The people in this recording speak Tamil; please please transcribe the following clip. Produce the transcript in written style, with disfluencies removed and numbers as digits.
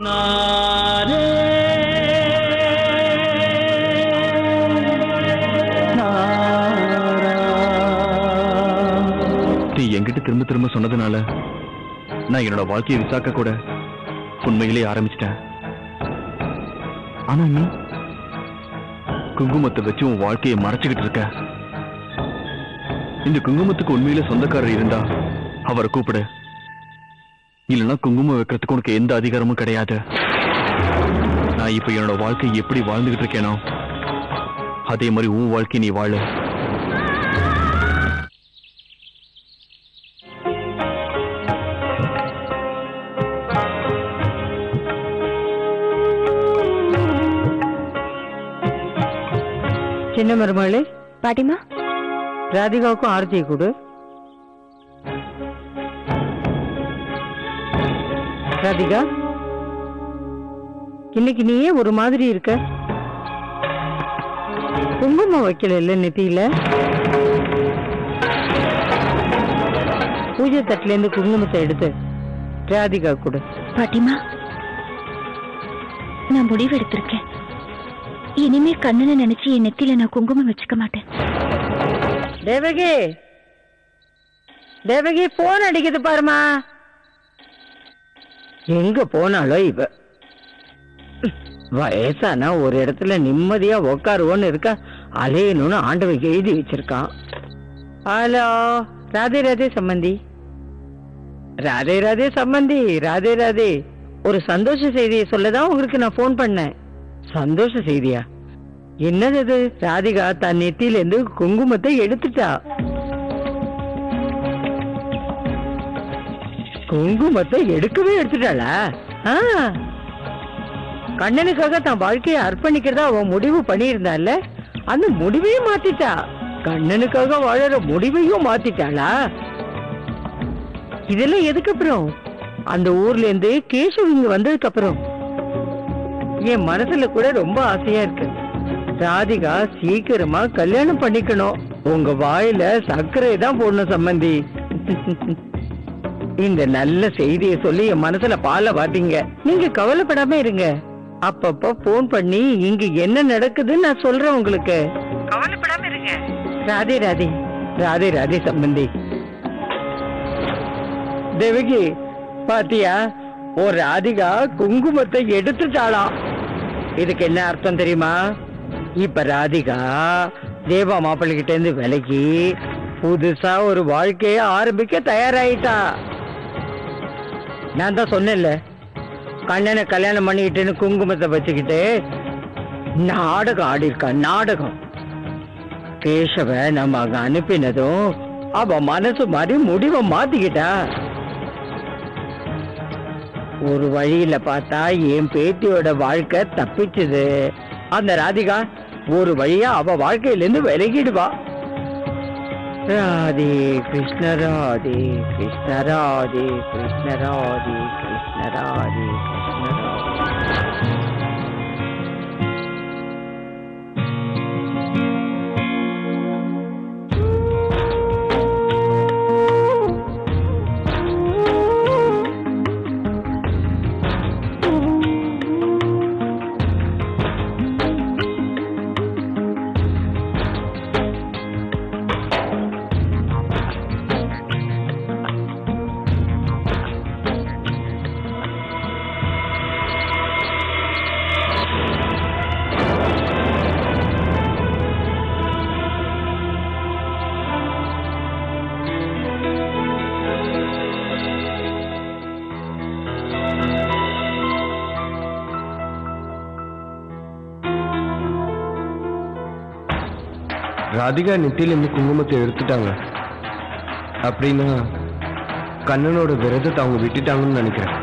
நீ என்கிட்ட திரும்ப திரும்ப சொன்னதுனால நான் என்னோட வாழ்க்கையை விசாக்க கூட உண்மையிலே ஆரம்பிச்சிட்டேன். ஆனா நீ குங்குமத்தை வச்சு உன் வாழ்க்கையை மறைச்சுக்கிட்டு இருக்க. இந்த குங்குமத்துக்கு உண்மையில சொந்தக்காரர் இருந்தா அவரை கூப்பிடு. இல்லைன்னா குங்குமம் வைக்கிறதுக்கு உனக்கு எந்த அதிகாரமும் கிடையாது. நான் இப்ப என்னோட வாழ்க்கை எப்படி வாழ்ந்துகிட்டு இருக்கேனோ அதே மாதிரி உன் வாழ்க்கை நீ வாழு. சின்ன மருமகளே. பாட்டிமா, ராதிகாவுக்கும் ஆர்த்தியை கொடு. ராதிகா, இன்னைக்கு நீயே ஒரு மாதிரி இருக்க. குங்குமம் வைக்கல இல்ல நெத்தியில? பூஜை தட்டுல இருந்து குங்குமத்தை எடுத்து ராதிகா கொடு. பாட்டிமா, நான் முடிவு எடுத்திருக்கேன். இனிமே கண்ணனை நினைச்சு என் நெத்தியில நான் குங்குமம் வச்சுக்க மாட்டேன். தேவகி, தேவகி போன் அடிக்குது பாருமா. எங்க போனாலோ இவ வயசானா ஒரு இடத்துல நிம்மதியா உக்காருவோன்னு இருக்கா, அலையணும்னு ஆண்டவன் எழுதி வச்சிருக்கான். ஹலோ, ராதே ராதே சம்பந்தி. ராதே ராதே சம்பந்தி, ராதே ராதே. ஒரு சந்தோஷ செய்தியை சொல்லதான் உங்களுக்கு நான் போன் பண்ணேன். சந்தோஷ செய்தியா? என்னது அது? ராதிகா தன் நெத்தியில இருந்து குங்குமத்தை எடுத்துட்டா. குங்குமத்தை எடுக்கவே எடுத்துட்டாளா? கண்ணனுக்காக தான் வாழ்க்கையை அர்ப்பணிக்கிறதா அவன் முடிவு பண்ணியிருந்தால, அந்த முடிவையும் மாத்திட்டா. கண்ணனுக்காக வாழற முடிவையும் மாத்திட்டாளா? இதெல்லாம் எதுக்கு அப்புறம்? அந்த ஊர்ல இருந்து கேசவ் இங்க வந்ததுக்கு அப்புறம் என் மனசுல கூட ரொம்ப ஆசையா இருக்கு. ராதிகா சீக்கிரமா கல்யாணம் பண்ணிக்கணும். உங்க வாயில சர்க்கரை தான் போடணும் சம்பந்தி. இந்த நல்ல செய்தியை சொல்லி என் மனசுல பால வாட்டீங்க. நீங்க கவலைப்படாம இருங்க. அப்பப்ப போன் பண்ணி இங்க என்ன நடக்குதுன்னு நான் சொல்றேன் உங்களுக்கு. கவலைப்படாம இருங்க. ராதே ராதே, ராதே ராதே சம்பந்தி. தேவகி பாத்தியா, ஒரு ராதிகா குங்குமத்தை எடுத்துட்டாளாம். இதுக்கு என்ன அர்த்தம் தெரியுமா? இப்ப ராதிகா தேவா மாப்பிள்ளை கிட்ட இருந்து விலகி புதுசா ஒரு வாழ்க்கைய ஆரம்பிக்க தயாராயிட்டா. நான் தான் சொன்னேன்ல, கண்ணனை கல்யாணம் பண்ணிக்கிட்டுன்னு குங்குமத்தை வச்சுக்கிட்டு நாடகம் ஆடி இருக்கா. நாடகம். கேசவ நம்ம அங்க அனுப்பினதும் அவ மனசு மாதிரி முடிவை மாத்திக்கிட்டா. ஒரு வழியில பார்த்தா என் பேத்தியோட வாழ்க்கை தப்பிச்சுது. அந்த ராதிகா ஒரு வழியா அவ வாழ்க்கையில இருந்து விலகிடுவா. ராதே கிருஷ்ண ராதே கிருஷ்ண ராதே கிருஷ்ண ராதே கிருஷ்ண ராதே கிருஷ்ண ராதே. ராதிகா நெத்தியிலிருந்து குங்குமத்தை எடுத்துட்டாங்க அப்படின்னா கண்ணனோட விரதத்தை அவங்க விட்டுட்டாங்கன்னு நினைக்கிறேன்.